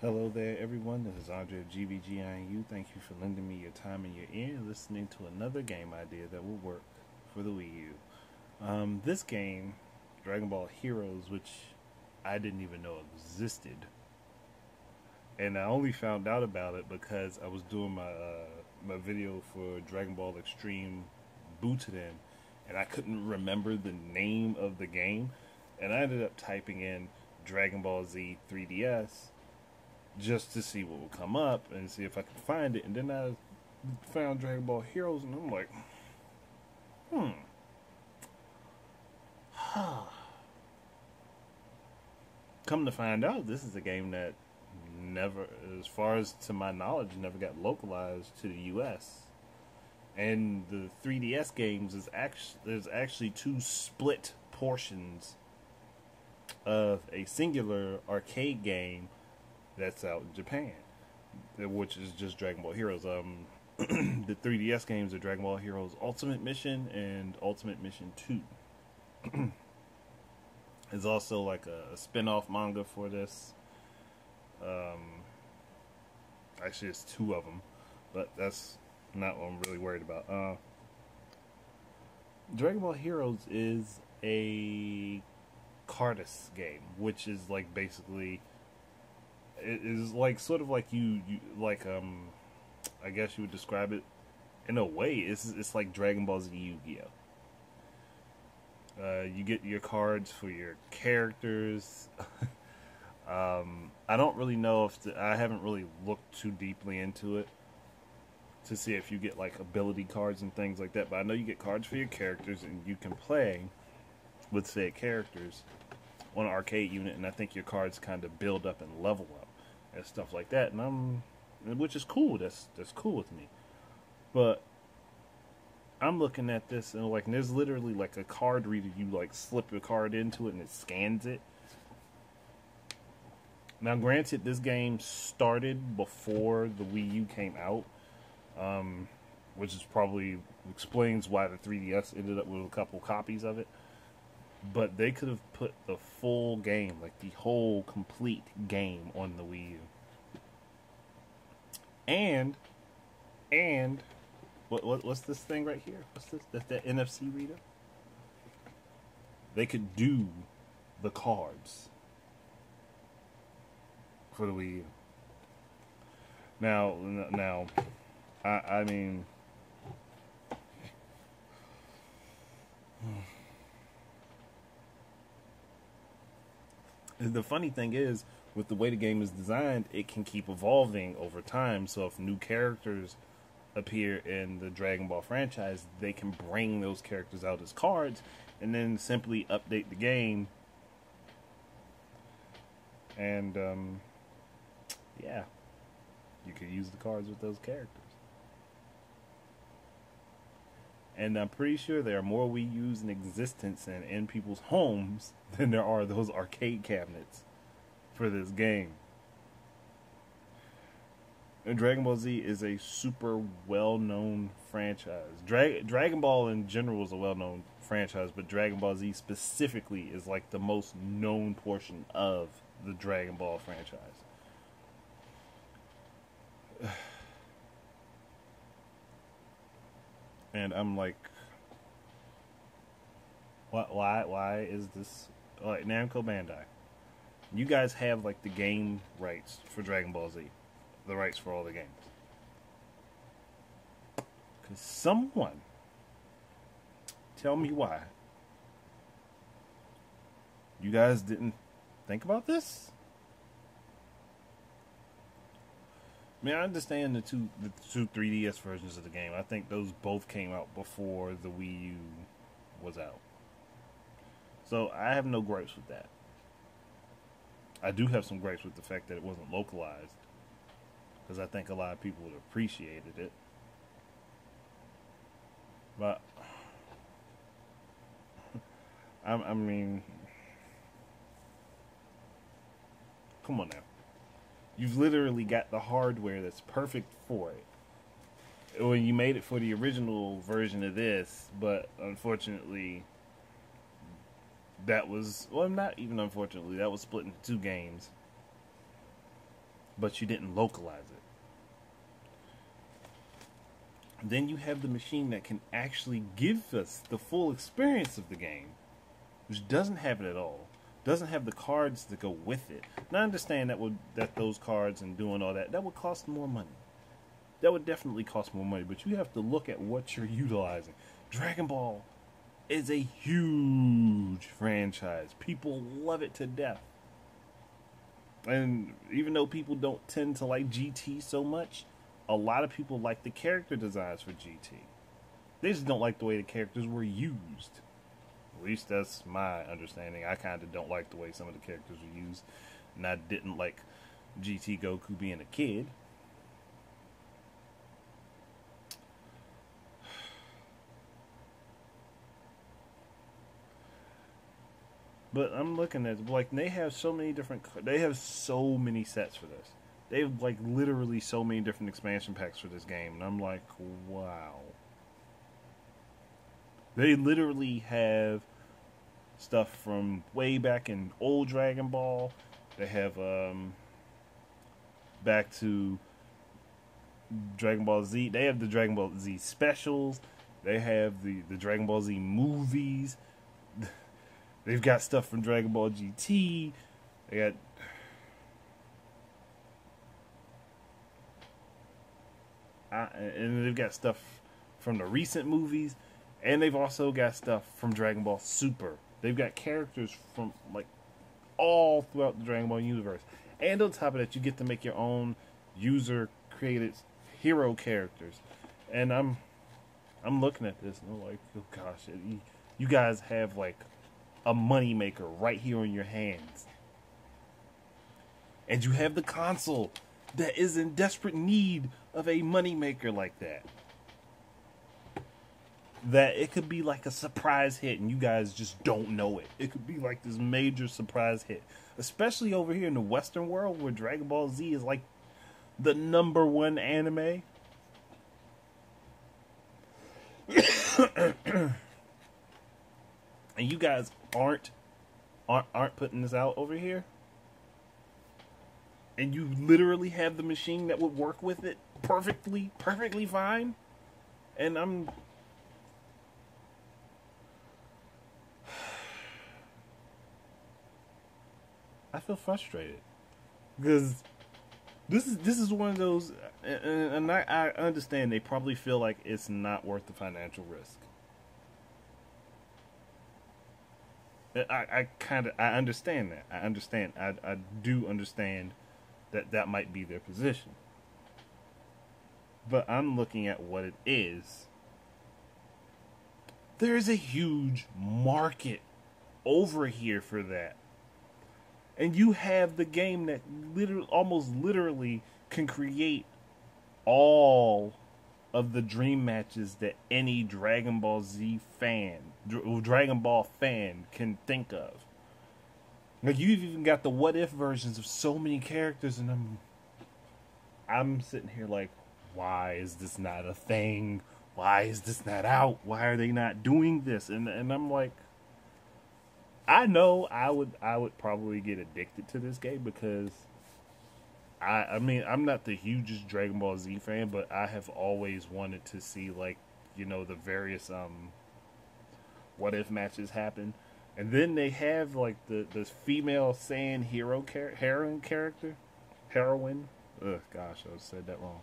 Hello there, everyone. This is Andre of GVGIU. Thank you for lending me your time and your ear, listening to another game idea that will work for the Wii U. This game, Dragon Ball Heroes, which I didn't even know existed, and I only found out about it because I was doing my video for Dragon Ball Extreme Booted In, and I couldn't remember the name of the game, and I ended up typing in Dragon Ball Z 3DS just to see what would come up and see if I could find it. And then I found Dragon Ball Heroes, and I'm like, hmm. Come to find out, this is a game that never, as far as to my knowledge, never got localized to the U.S. And the 3DS games is actually there's actually two split portions of a singular arcade game that's out in Japan, which is just Dragon Ball Heroes. The 3DS games are Dragon Ball Heroes Ultimate Mission and Ultimate Mission 2. There's also like a spin-off manga for this. Actually, it's two of them, but that's not what I'm really worried about. Dragon Ball Heroes is a Cardis game, which is like basically it is like sort of like you like I guess you would describe it in a way. It's like Dragon Ball Z Yu-Gi-Oh. You get your cards for your characters. I don't really know if I haven't really looked too deeply into it to see if you get like ability cards and things like that. But I know you get cards for your characters, and you can play with said characters on an arcade unit. And I think your cards kind of build up and level up and stuff like that. Which is cool. That's cool with me. But I'm looking at this and like, and there's literally like a card reader. You like slip your card into it and it scans it. Now, granted, this game started before the Wii U came out, which is probably explains why the 3DS ended up with a couple copies of it. But they could have put the full game, like the whole complete game, on the Wii U. And what's this thing right here? What's this? That's that NFC reader. They could do the cards for the Wii U. Now, I mean, the funny thing is, with the way the game is designed, it can keep evolving over time. So if new characters appear in the Dragon Ball franchise, they can bring those characters out as cards and then simply update the game. And, yeah, you could use the cards with those characters. And I'm pretty sure there are more Wii U's in existence and in people's homes than there are those arcade cabinets for this game. And Dragon Ball Z is a super well-known franchise. Dragon Ball in general is a well-known franchise, but Dragon Ball Z specifically is like the most known portion of the Dragon Ball franchise. And I'm like, why is this like Namco Bandai? You guys have like the game rights for Dragon Ball Z, the rights for all the games. Cause someone tell me why you guys didn't think about this. I mean, I understand the two 3DS versions of the game. I think those both came out before the Wii U was out. So I have no gripes with that. I do have some gripes with the fact that it wasn't localized, because I think a lot of people would have appreciated it. But I mean, come on now. You've literally got the hardware that's perfect for it. Well, you made it for the original version of this, but unfortunately, that was, well, not even unfortunately, that was split into two games. but you didn't localize it. Then you have the machine that can actually give us the full experience of the game, which doesn't have it at all. Doesn't have the cards to go with it. And I understand that those cards and doing all that would cost more money. That would definitely cost more money, but you have to look at what you're utilizing. Dragon Ball is a huge franchise. People love it to death. And even though people don't tend to like GT so much, a lot of people like the character designs for GT. They just don't like the way the characters were used. At least that's my understanding. I kind of don't like the way some of the characters were used. And I didn't like GT Goku being a kid. But I'm looking at, like, they have so many different, they have so many sets for this. They have, like, literally so many different expansion packs for this game. And I'm like, wow. They literally have stuff from way back in old Dragon Ball. They have, back to Dragon Ball Z. They have the Dragon Ball Z specials. They have the Dragon Ball Z movies. They've got stuff from Dragon Ball GT. They got... and they've got stuff from the recent movies. And they've also got stuff from Dragon Ball Super. They've got characters from, like, all throughout the Dragon Ball universe. And on top of that, you get to make your own user-created hero characters. And I'm looking at this, and I'm like, oh gosh, you guys have, like, a moneymaker right here in your hands. And you have the console that is in desperate need of a moneymaker like that. That it could be like a surprise hit and you guys just don't know it. It could be like this major surprise hit. Especially over here in the Western world where Dragon Ball Z is like the #1 anime. And you guys aren't putting this out over here. And you literally have the machine that would work with it perfectly fine. And I feel frustrated because this is one of those, and I understand they probably feel like it's not worth the financial risk. I understand that. I do understand that might be their position. But I'm looking at what it is. There is a huge market over here for that. And you have the game that almost literally can create all of the dream matches that any Dragon Ball Z fan, Dragon Ball fan can think of. Like, you've even got the what if versions of so many characters, and I'm sitting here like, why is this not a thing? Why is this not out? Why are they not doing this? And I'm like, I know I would probably get addicted to this game because I mean, I'm not the hugest Dragon Ball Z fan, but I have always wanted to see, like, you know, the various what if matches happen. And then they have, like, the female Saiyan heroine. Ugh, gosh, I said that wrong.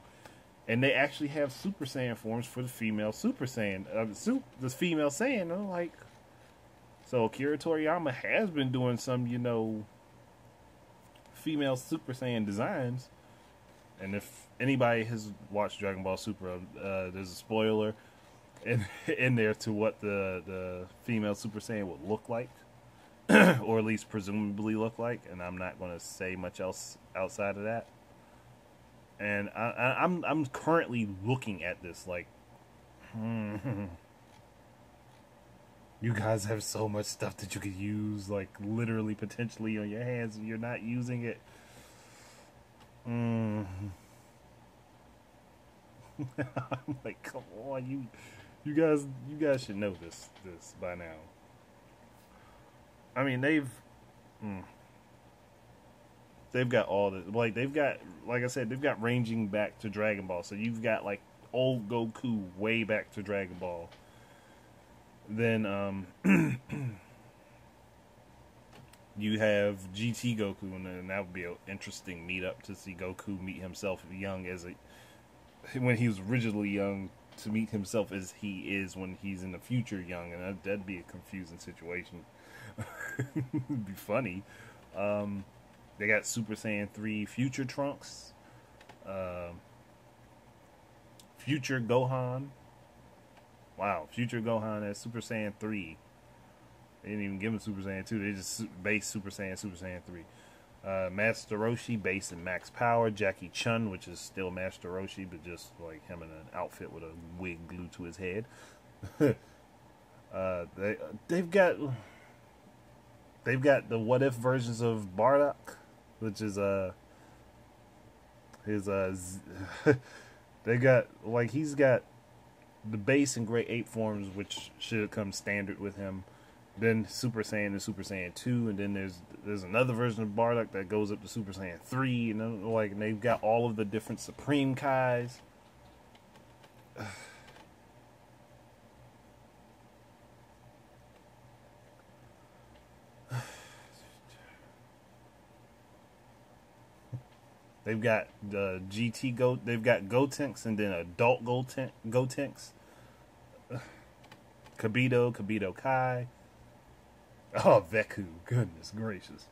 And they actually have Super Saiyan forms for the female Super Saiyan, the female Saiyan. And I'm like, so Akira Toriyama has been doing some, you know, female Super Saiyan designs. And if anybody has watched Dragon Ball Super, there's a spoiler in there to what the female Super Saiyan would look like, or at least presumably look like. And I'm not going to say much else outside of that. And I'm currently looking at this like, you guys have so much stuff that you could use, like, literally, potentially on your hands, and you're not using it. I'm like, come on, you guys should know this by now. they've got all the, like, they've got, like I said, they've got ranging back to Dragon Ball. So you've got like old Goku way back to Dragon Ball. Then you have GT Goku, and that would be an interesting meetup to see Goku meet himself young as a, when he was originally young, to meet himself as he is when he's in the future young, and that'd be a confusing situation. It'd be funny. They got Super Saiyan 3 Future Trunks, Future Gohan. Wow, Future Gohan as Super Saiyan 3. They didn't even give him Super Saiyan 2. They just base Super Saiyan 3. Master Roshi, base and max power. Jackie Chun, which is still Master Roshi, but just like him in an outfit with a wig glued to his head. They've got the what if versions of Bardock, which is they got, like, he's got the base and Great Ape forms, which should come standard with him. Then Super Saiyan and Super Saiyan 2, and then there's another version of Bardock that goes up to Super Saiyan 3, and then, like, and they've got all of the different Supreme Kais. They've got the GT Go. They've got Gotenks, and then adult Gotenks. Kibito Kai. Oh, Veku. Goodness gracious.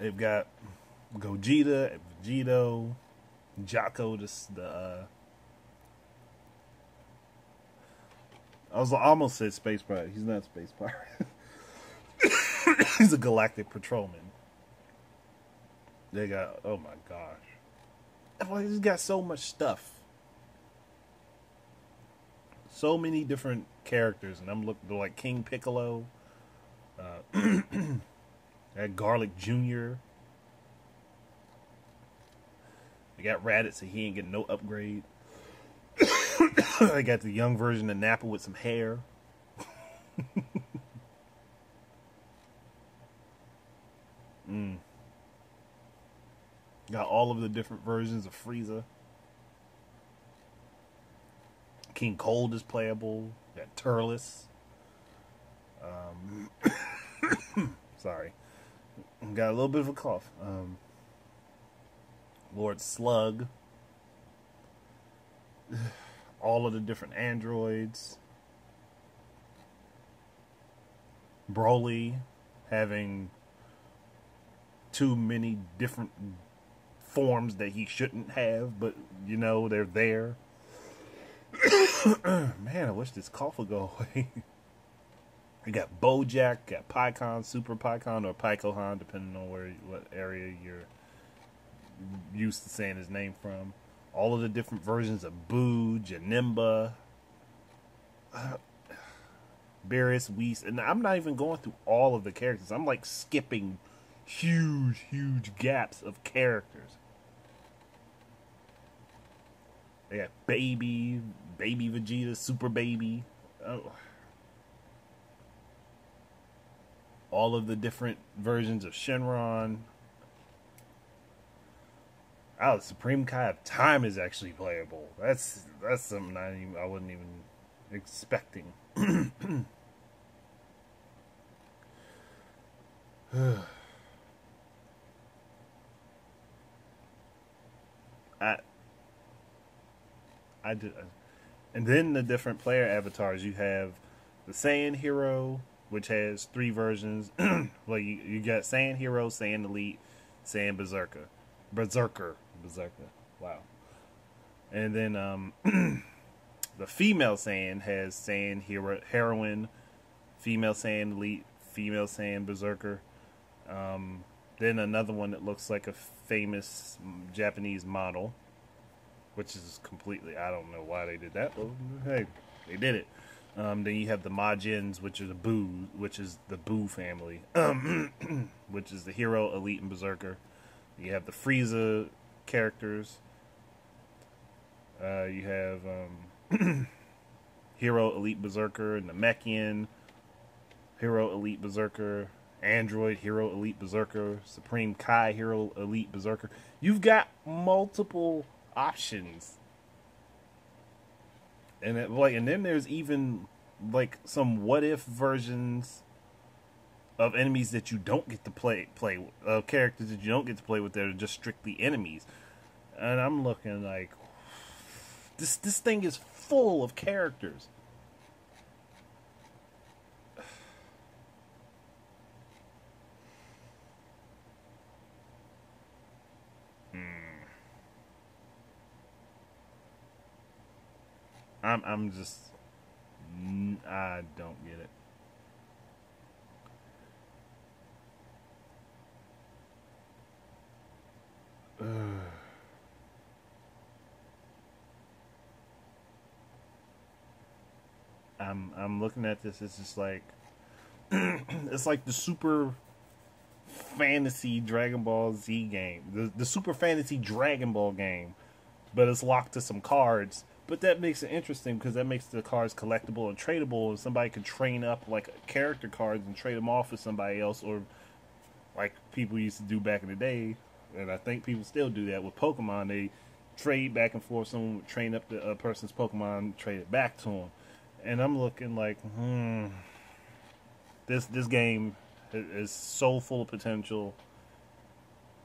They've got Gogeta, Vegito, Jocko, I almost said Space Pirate. He's not Space Pirate. He's a Galactic Patrolman. They got, oh my gosh. Well, he's got so much stuff. So many different characters, and I'm looking like King Piccolo, that Garlic Jr. They got Raditz, so he ain't getting no upgrade. I got the young version of Nappa with some hair. Got all of the different versions of Frieza. King Cold is playable. Got Turles. Sorry. Got a little bit of a cough. Lord Slug. All of the different androids. Broly having too many different forms that he shouldn't have, but you know, they're there. Man, I wish this cough would go away. You got Bojack, got Pycon, Super Pycon, or Pycohan, depending on what area you're used to saying his name from. All of the different versions of Boo, Janemba, Beerus, Whis, and I'm not even going through all of the characters. I'm like skipping huge gaps of characters. They got Baby Vegeta, Super Baby. Oh. All of the different versions of Shenron. Oh, the Supreme Kai of Time is actually playable. That's something I wasn't even expecting. I did, and then the different player avatars. You have the Saiyan Hero, which has 3 versions. Well, you got Saiyan Hero, Saiyan Elite, Saiyan Berserker. Wow. And then the female Saiyan has Saiyan Hero, Heroine, female Saiyan Elite, female Saiyan Berserker. Then another one that looks like a famous Japanese model, which is completely, I don't know why they did that, but hey, they did it. Then you have the Majins, which is the Boo family, which is the Hero, Elite, and Berserker. You have the Frieza characters. You have Hero, Elite Berserker, Namekian, Hero, Elite Berserker, Android, Hero, Elite Berserker, Supreme Kai, Hero, Elite Berserker. You've got multiple options. And and then there's even like some what if versions of enemies that you don't get to play characters that you don't get to play with that are just strictly enemies. And I'm looking like this thing is full of characters. I'm just I don't get it. I'm looking at this. It's just like it's like the super fantasy Dragon Ball Z game, the super fantasy Dragon Ball game, but it's locked to some cards. But that makes it interesting because that makes the cards collectible and tradable, and somebody can train up like character cards and trade them off with somebody else, or like people used to do back in the day, and I think people still do that with Pokemon. They trade back and forth. Someone would train up the person's Pokemon, trade it back to them, and I'm looking like, this game is so full of potential,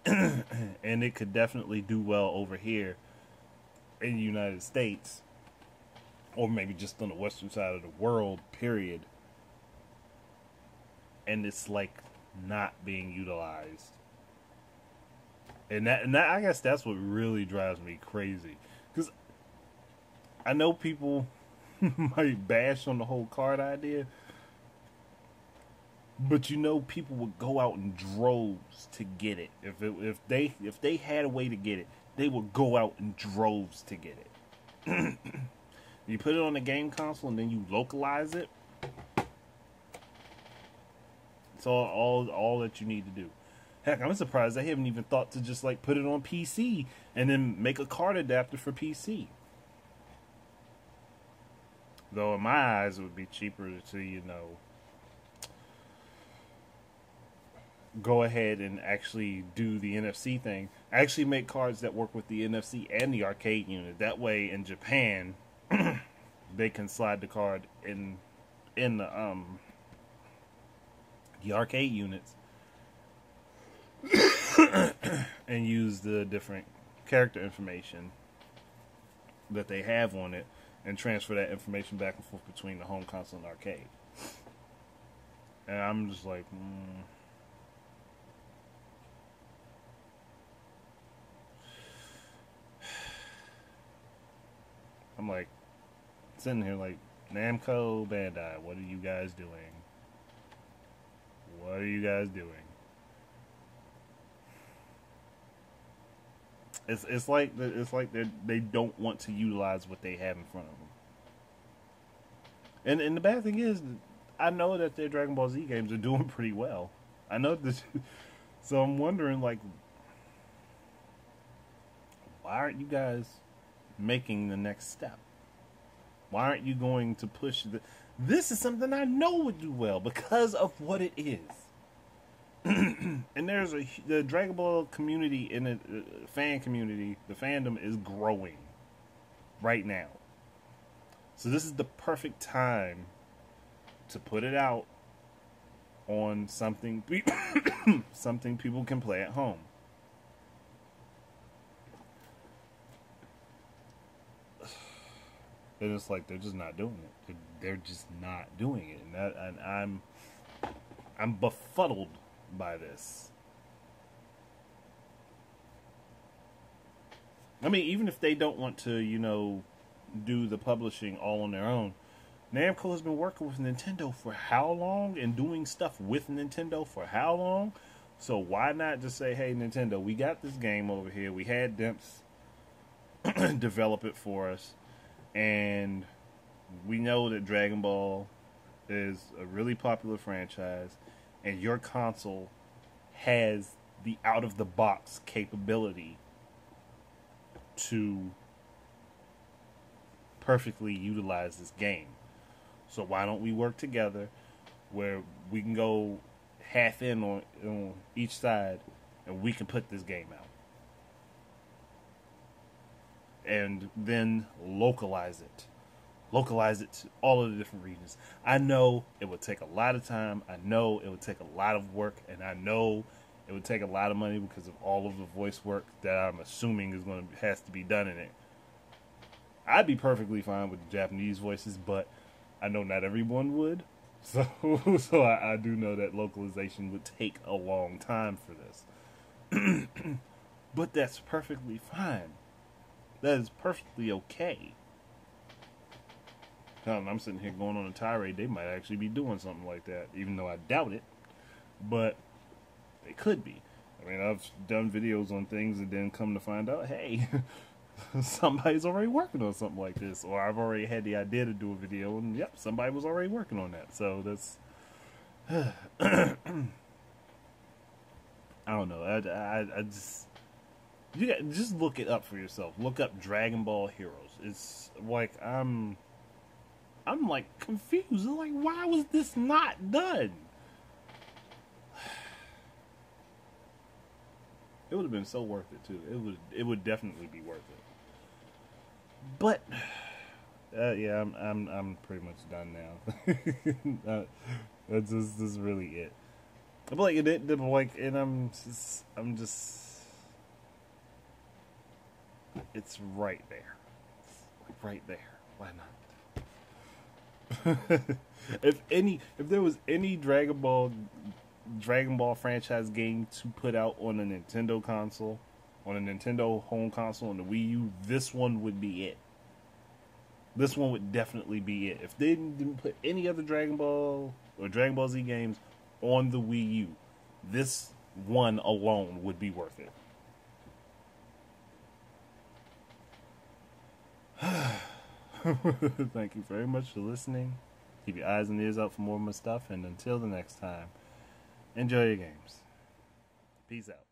and it could definitely do well over here in the United States, or maybe just on the western side of the world, period. And it's like not being utilized. And that I guess that's what really drives me crazy. Because I know people might bash on the whole card idea, but you know people would go out in droves to get it. If they had a way to get it, they would go out in droves to get it. You put it on the game console and then you localize it. It's all that you need to do. Heck, I'm surprised they haven't even thought to just like put it on PC and then make a card adapter for PC. Though in my eyes it would be cheaper to, go ahead and actually do the NFC thing. Actually make cards that work with the NFC and the arcade unit. That way in Japan they can slide the card in the arcade units and use the different character information that they have on it and transfer that information back and forth between the home console and arcade. And I'm just like, I'm like sitting here like, Namco Bandai, what are you guys doing? What are you guys doing? It's like they don't want to utilize what they have in front of them. And the bad thing is, I know that their Dragon Ball Z games are doing pretty well. I know this, so I'm wondering like, why aren't you guys making the next step? Why aren't you going to push this is something I know would do well because of what it is. And there's the Dragon Ball community in the fan community, the fandom is growing right now. So this is the perfect time to put it out on something something people can play at home. And it's like they're just not doing it. They're just not doing it, and I'm befuddled by this. I mean, even if they don't want to, do the publishing all on their own, Namco has been working with Nintendo for how long and doing stuff with Nintendo for how long? So why not just say, hey, Nintendo, we got this game over here. We had Demps develop it for us. And we know that Dragon Ball is a really popular franchise, and your console has the out-of-the-box capability to perfectly utilize this game. So why don't we work together where we can go half in on each side and we can put this game out. And then localize it. Localize it to all of the different regions. I know it would take a lot of time. I know it would take a lot of work. And I know it would take a lot of money because of all of the voice work that I'm assuming has to be done in it. I'd be perfectly fine with the Japanese voices, but I know not everyone would. So I do know that localization would take a long time for this. But that's perfectly fine. That is perfectly okay. I'm sitting here going on a tirade. They might actually be doing something like that, even though I doubt it. But they could be. I mean, I've done videos on things and then come to find out, hey, somebody's already working on something like this. Or I've already had the idea to do a video, and yep, somebody was already working on that. So that's... I don't know. I just... just look it up for yourself. Look up Dragonball Heroes. It's like, I'm like confused. I'm like, why was this not done? It would have been so worth it too. It would definitely be worth it. But yeah, I'm pretty much done now. This is really it. But like and I'm just it's right there. It's right there. Why not? If there was any Dragon Ball franchise game to put out on a Nintendo console, on a Nintendo home console, on the Wii U, this one would be it. This one would definitely be it. If they didn't put any other Dragon Ball or Dragon Ball Z games on the Wii U, this one alone would be worth it. Thank you very much for listening. Keep your eyes and ears out for more of my stuff, and until the next time, enjoy your games. Peace out.